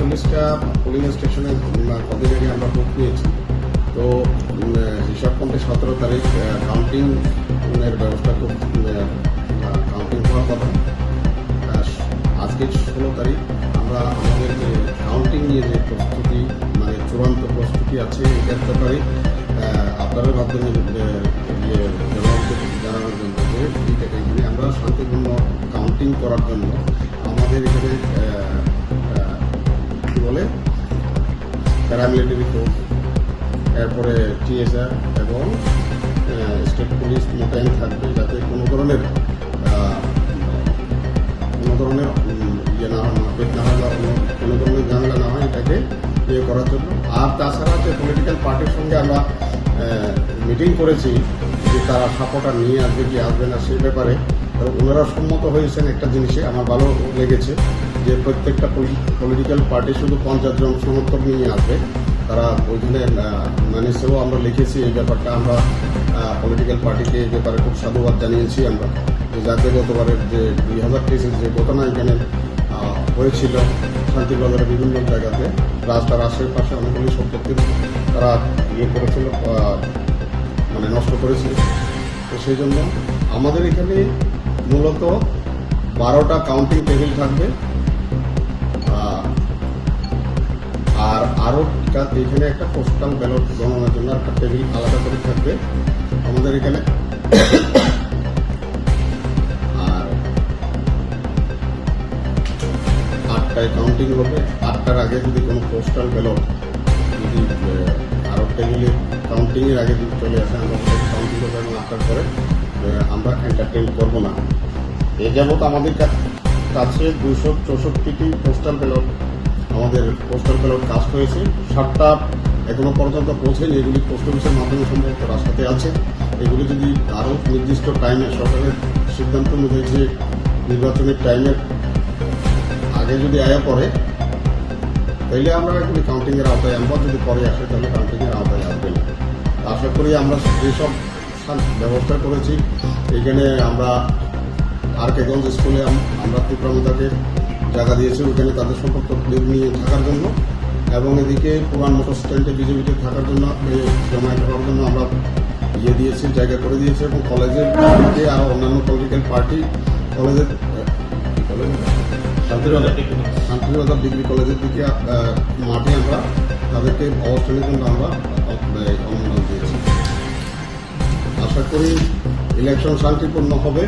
41টা polling স্টেশনে কদিন আগে আমরা ভোট নিয়েছি। তো হিসাব করতে 17 তারিখ কাউন্টিং এর ব্যবস্থা খুব কাউন্টিং হওয়ার কথা। আজকে 16 তারিখ আমরা আমাদের যে কাউন্টিং নিয়ে যে প্রস্তুতি মানে চূড়ান্ত প্রস্তুতি আছে এটার ব্যাপারে আপনাদের মাধ্যমে জানানোর জন্য যে এখানে আমরা শান্তিপূর্ণ কাউন্টিং করার জন্য আমাদের এখানে কী বলে প্যারামিলিটারি ফোর্স, এরপরে টিএসআর এবং স্টেট পুলিশ মোতায়েন থাকবে, যাতে কোনো ধরনের ইয়ে না হয়, মারপিট না হয় বা কোনো ধরনের ঝামেলা না হয়, এটাকে ইয়ে করার জন্য। আর তাছাড়া যে পলিটিক্যাল পার্টির সঙ্গে আমরা মিটিং করেছি যে তারা সাপোর্টার নিয়ে আসবে কি আসবে না সেই ব্যাপারে ওনারা সম্মত হয়েছেন। একটা জিনিসে আমার ভালো লেগেছে যে প্রত্যেকটা পলিটিক্যাল পার্টি শুধু 50 জন সমর্থক নিয়ে আসবে। তারা ওইখানে ম্যানেজেও আমরা লিখেছি এই ব্যাপারটা, আমরা পলিটিক্যাল পার্টিকে এই ব্যাপারে খুব সাধুবাদ জানিয়েছি আমরা, যাতে গতবারের যে 2000 কেসের যে ঘটনা এখানে হয়েছিল শান্তিবাজারের বিভিন্ন জায়গাতে রাস্তার আশেপাশে অনেকগুলি সম্পত্তি তারা ইয়ে করেছিল, মানে নষ্ট করেছিল। তো সেই জন্য আমাদের এখানে মূলত 12টা কাউন্টিং টেবিল থাকবে, আর আরও এখানে একটা পোস্টাল ব্যালট গণনার জন্য একটা টেবিল আলাদা করে থাকবে আমাদের এখানে। আর 8টায় কাউন্টিং হবে। 8টার আগে যদি কোনো পোস্টাল ব্যালট যদি আরও টেবিলে কাউন্টিংয়ের আগে যদি চলে আসে, আমরা কাউন্টিং করবো এবং 8টার পরে আমরা এন্টারটেইন করবো না। এ যাবৎ আমাদের কাছে 264টি পোস্টাল ব্যালট আমাদের পোস্টাল ব্যালট কাস্ট হয়েছে। 7টা এখনো পর্যন্ত পৌঁছেনি, এগুলি পোস্ট অফিসের মাধ্যমে সম্ভবত রাস্তাতে আছে। এগুলি যদি আরও নির্দিষ্ট টাইমে সরকারের সিদ্ধান্ত অনুযায়ী যে নির্বাচনের টাইমের আগে যদি আয়া পড়ে তাহলে আমরা এগুলি কাউন্টিংয়ের আওতায় আনবো, যদি পরে আসে তাহলে কাউন্টিংয়ের আওতায় আসবে না। আশা করি আমরা যেসব ব্যবস্থা করেছি এখানে আমরা আরকেগঞ্জ স্কুলে আমরা তীব্রতাকে জায়গা দিয়েছি, ওইখানে তাদের সম্পর্ক নিয়ে থাকার জন্য, এবং এদিকে পুরান মোটর স্ট্যান্ডে বিজেপিতে থাকার জন্য জমায়েত হওয়ার জন্য আমরা দিয়েছি, জায়গা করে দিয়েছি। এবং কলেজের দিকে আরও অন্যান্য পলিটিক্যাল পার্টি কলেজের শান্তিবাজার ডিগ্রি কলেজের দিকে মাঠে আমরা তাদেরকে অবস্থানের জন্য আমরা অনুমোদন দিয়েছি। আশা করি ইলেকশন শান্তিপূর্ণ হবে।